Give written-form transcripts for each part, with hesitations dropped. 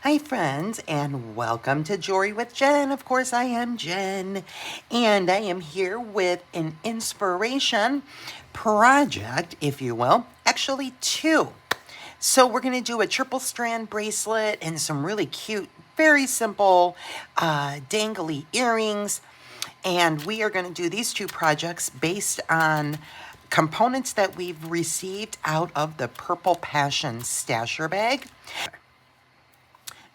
Hi friends, and welcome to Jewelry with Jen. Of course, I am Jen, and I am here with an inspiration project, if you will. Actually, two. So we're going to do a triple strand bracelet and some really cute, very simple dangly earrings. And we are going to do these two projects based on components that we've received out of the Purple Passion stasher bag.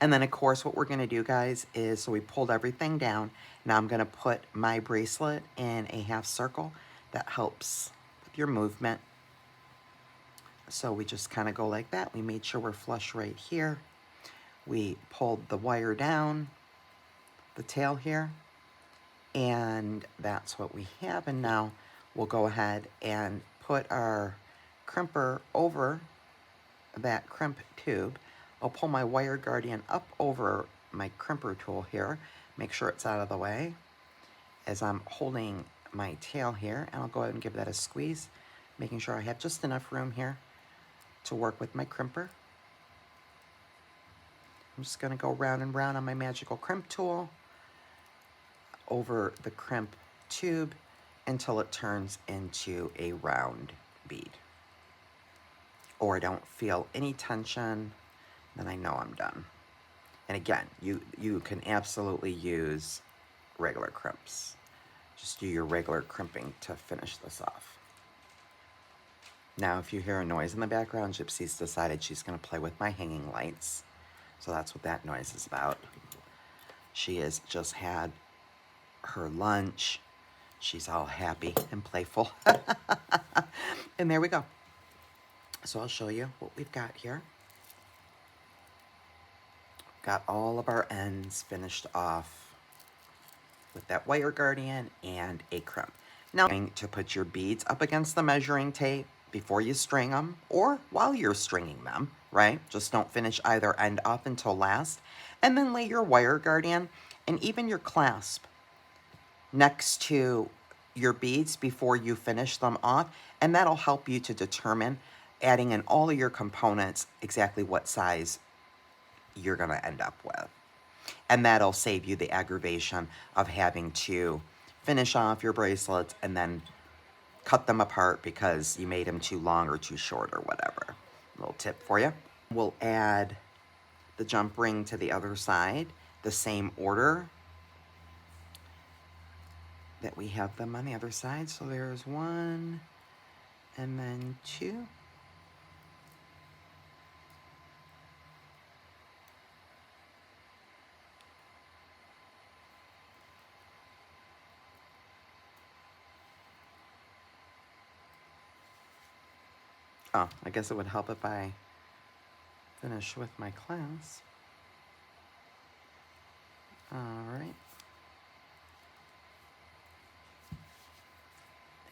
And then, of course, what we're going to do, guys, is so we pulled everything down. Now I'm going to put my bracelet in a half circle. That helps with your movement. So we just kind of go like that. We made sure we're flush right here. We pulled the wire down, the tail here, and that's what we have. And now we'll go ahead and put our crimper over that crimp tube. I'll pull my wire guardian up over my crimper tool here, make sure it's out of the way as I'm holding my tail here, and I'll go ahead and give that a squeeze, making sure I have just enough room here to work with my crimper. I'm just going to go round and round on my magical crimp tool over the crimp tube until it turns into a round bead. Or I don't feel any tension, then I know I'm done. And again, you can absolutely use regular crimps. Just do your regular crimping to finish this off. Now, if you hear a noise in the background, Gypsy's decided she's going to play with my hanging lights. So that's what that noise is about. She has just had her lunch. She's all happy and playful. And there we go. So I'll show you what we've got here. Got all of our ends finished off with that wire guardian and a crimp. Now you're going to put your beads up against the measuring tape before you string them, or while you're stringing them, right? Just don't finish either end up until last. And then lay your wire guardian and even your clasp next to your beads before you finish them off, and that'll help you to determine, adding in all of your components, exactly what size you're going to end up with. And that'll save you the aggravation of having to finish off your bracelets and then cut them apart because you made them too long or too short or whatever. Little tip for you. We'll add the jump ring to the other side, the same order that we have them on the other side. So there's one and then two. Oh, I guess it would help if I finish with my clasp. All right.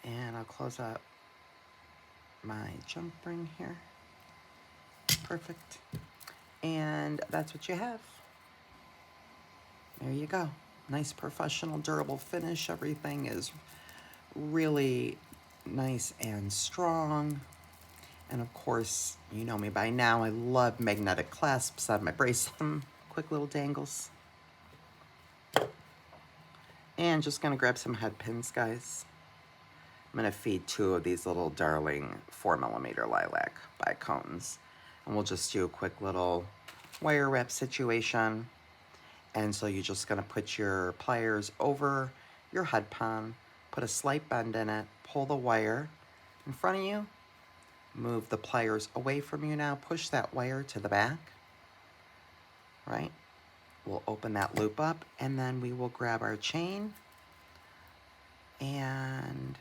And I'll close up my jump ring here. Perfect. And that's what you have. There you go. Nice, professional, durable finish. Everything is really nice and strong. And of course, you know me by now, I love magnetic clasps on my bracelet. Quick little dangles. And just gonna grab some head pins, guys. I'm gonna feed two of these little darling 4mm lilac bicones. And we'll just do a quick little wire wrap situation. And so you're just gonna put your pliers over your head pin, put a slight bend in it, pull the wire in front of you, move the pliers away from you now, push that wire to the back, right? We'll open that loop up, and then we will grab our chain and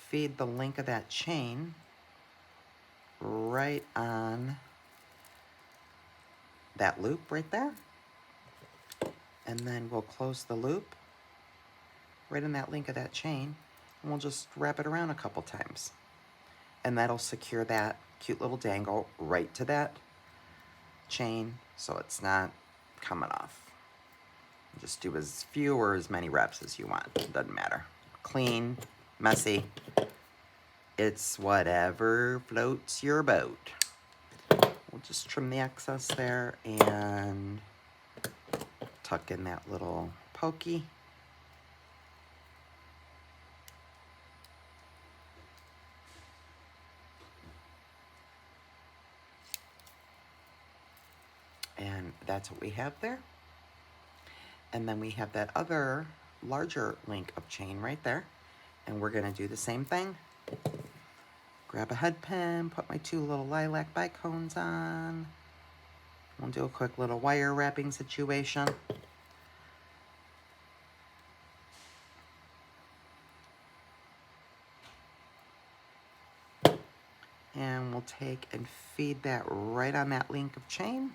feed the link of that chain right on that loop right there. And then we'll close the loop right in that link of that chain, and we'll just wrap it around a couple times. And that'll secure that cute little dangle right to that chain so it's not coming off. Just do as few or as many reps as you want. It doesn't matter. Clean, messy. It's whatever floats your boat. we'll just trim the excess there and tuck in that little pokey. And that's what we have there. And then we have that other larger link of chain right there. And we're gonna do the same thing. Grab a head pin, put my 2 little lilac bicones on. We'll do a quick little wire wrapping situation. And we'll take and feed that right on that link of chain.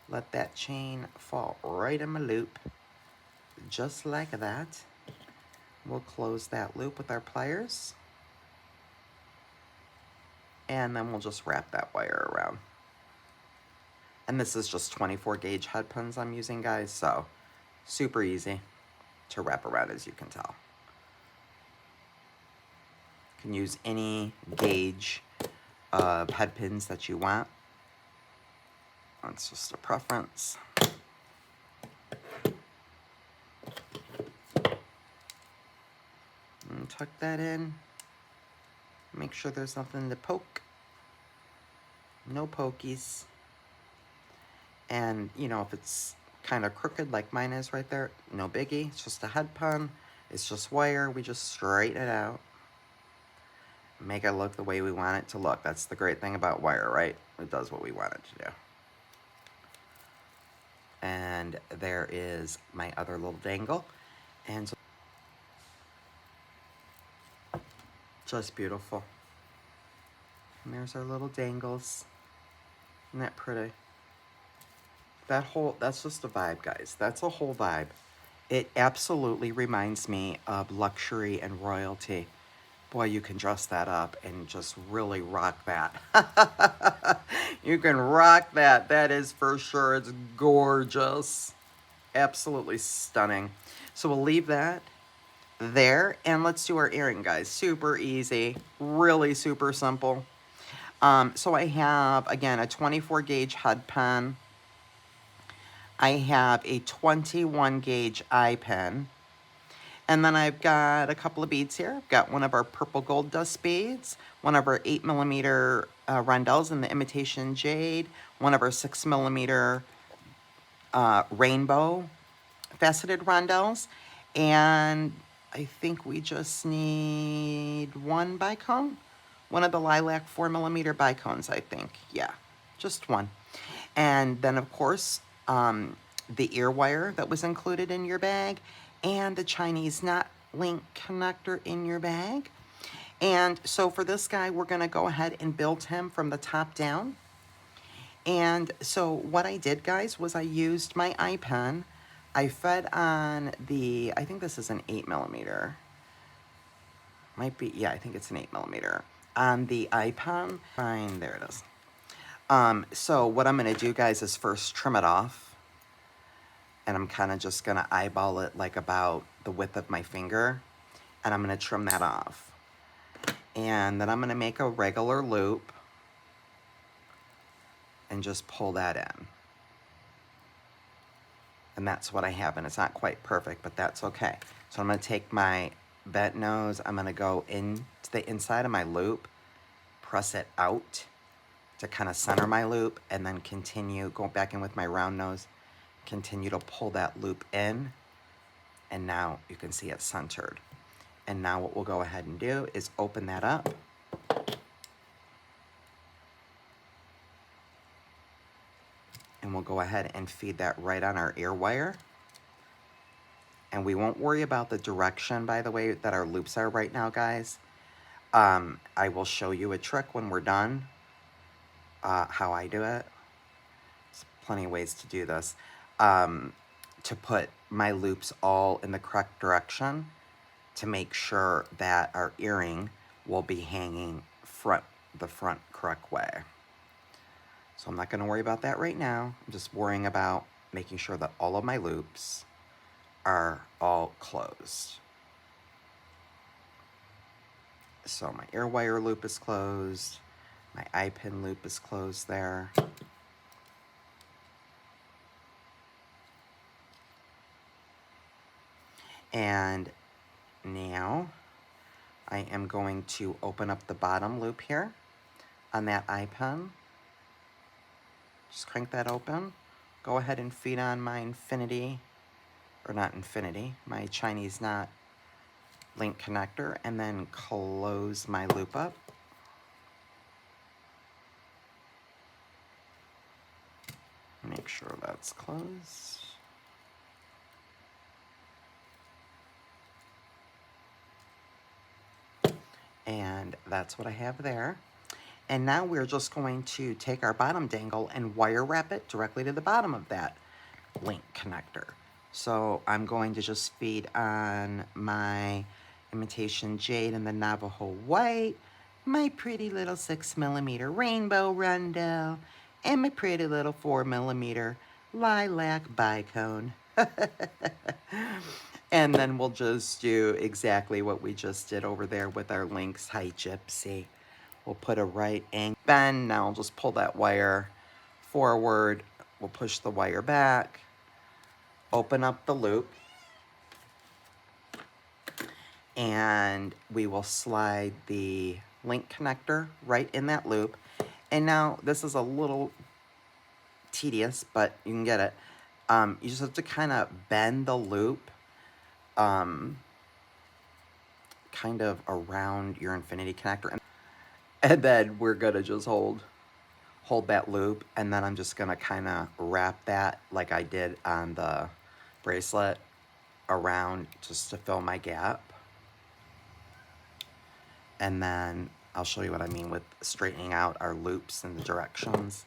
Let that chain fall right in my loop, just like that. We'll close that loop with our pliers. And then we'll just wrap that wire around. And this is just 24 gauge head pins I'm using, guys, so super easy to wrap around, as you can tell. You can use any gauge of head pins that you want. That's just a preference. And tuck that in. Make sure there's nothing to poke. No pokies. And, you know, if it's kind of crooked like mine is right there, no biggie. It's just a head pin. It's just wire. We just straighten it out. Make it look the way we want it to look. That's the great thing about wire, right? It does what we want it to do. And there is my other little dangle. And so just beautiful. And there's our little dangles. Isn't that pretty? That's just a vibe, guys. That's a whole vibe. It absolutely reminds me of luxury and royalty. Boy, you can dress that up and just really rock that. You can rock that. That is for sure. It's gorgeous. Absolutely stunning. So we'll leave that there. And let's do our earring, guys. Super easy. Really super simple. So I have, again, a 24 gauge head pin. I have a 21 gauge eye pin. And then I've got a couple of beads here. I've got one of our purple gold dust beads, one of our 8mm rondelles in the imitation jade, one of our 6mm rainbow faceted rondelles, and I think we just need one bicone, one of the lilac 4mm bicones, I think. Yeah, just one. And then, of course, the ear wire that was included in your bag, and the Chinese knot link connector in your bag. And so for this guy, we're gonna go ahead and build him from the top down. And so what I did, guys, was I used my eye pen. I fed on the, I think this is an 8mm. Might be, yeah, I think it's an 8mm. On the eye pen, fine, there it is. So what I'm gonna do, guys, is first trim it off. And I'm kind of just going to eyeball it like about the width of my finger. And I'm going to trim that off. And then I'm going to make a regular loop. And just pull that in. And that's what I have. And it's not quite perfect, but that's okay. So I'm going to take my bent nose. I'm going to go into the inside of my loop. Press it out to kind of center my loop. And then continue, go back in with my round nose. Continue to pull that loop in, and now you can see it's centered. And now what we'll go ahead and do is open that up. And we'll go ahead and feed that right on our ear wire. And we won't worry about the direction, by the way, that our loops are right now, guys. I will show you a trick when we're done, how I do it. There's plenty of ways to do this. To put my loops all in the correct direction to make sure that our earring will be hanging the front correct way. So I'm not going to worry about that right now. I'm just worrying about making sure that all of my loops are all closed. So my ear wire loop is closed. My eye pin loop is closed there. And now I am going to open up the bottom loop here on that eye pin. Just crank that open. Go ahead and feed on my infinity, or not infinity, my Chinese knot link connector, and then close my loop up. Make sure that's closed. And that's what I have there. And now we're just going to take our bottom dangle and wire wrap it directly to the bottom of that link connector. So I'm going to just feed on my imitation jade and the Navajo white, my pretty little 6mm rainbow rondelle, and my pretty little 4mm lilac bicone. And then we'll just do exactly what we just did over there with our links. Hi, Gypsy. We'll put a right angle bend. Now I'll just pull that wire forward. We'll push the wire back, open up the loop, and we will slide the link connector right in that loop. And now this is a little tedious, but you can get it. You just have to kind of bend the loop kind of around your infinity connector. And then we're gonna just hold that loop, and then I'm just gonna kind of wrap that like I did on the bracelet around just to fill my gap. And then I'll show you what I mean with straightening out our loops and the directions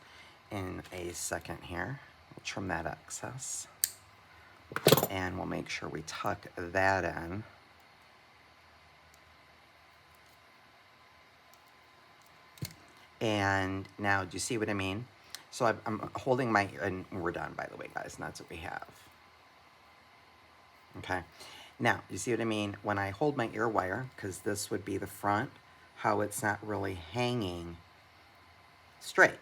in a second here. We'll trim that excess. And we'll make sure we tuck that in. And now, do you see what I mean? So I'm holding my, and we're done, by the way, guys, and that's what we have. Okay. Now, you see what I mean? When I hold my ear wire, because this would be the front, how it's not really hanging straight.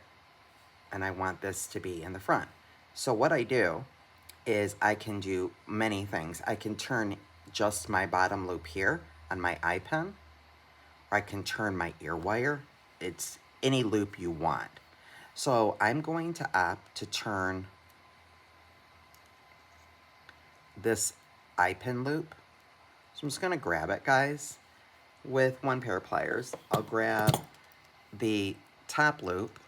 And I want this to be in the front. So what I do is I can do many things. I can turn just my bottom loop here on my eye pin, or I can turn my ear wire. It's any loop you want. So I'm going to opt to turn this eye pin loop. So I'm just gonna grab it, guys, with one pair of pliers. I'll grab the top loop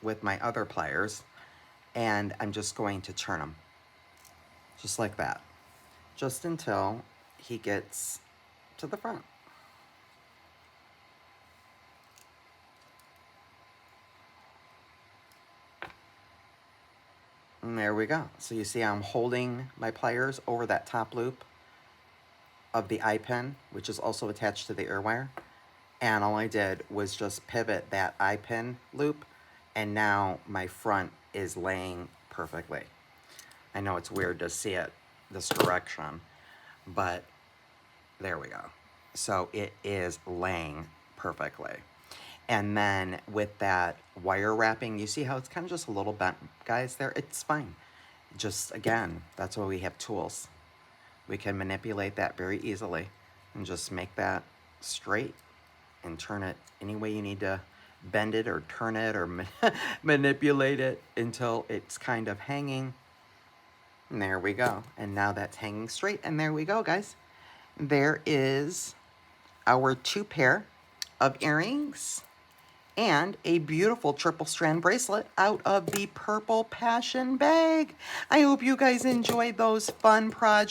with my other pliers, and I'm just going to turn them. Just like that, just until he gets to the front. And there we go. So you see I'm holding my pliers over that top loop of the eye pin, which is also attached to the ear wire. And all I did was just pivot that eye pin loop, and now my front is laying perfectly. I know it's weird to see it this direction, but there we go. So it is laying perfectly. And then with that wire wrapping, you see how it's kind of just a little bent, guys, there? It's fine. Just, again, that's why we have tools. We can manipulate that very easily and just make that straight and turn it any way you need to bend it or turn it or manipulate it until it's kind of hanging. And there we go. And now that's hanging straight. And there we go, guys. There is our 2 pair of earrings and a beautiful triple strand bracelet out of the Purple Passion bag. I hope you guys enjoyed those fun projects.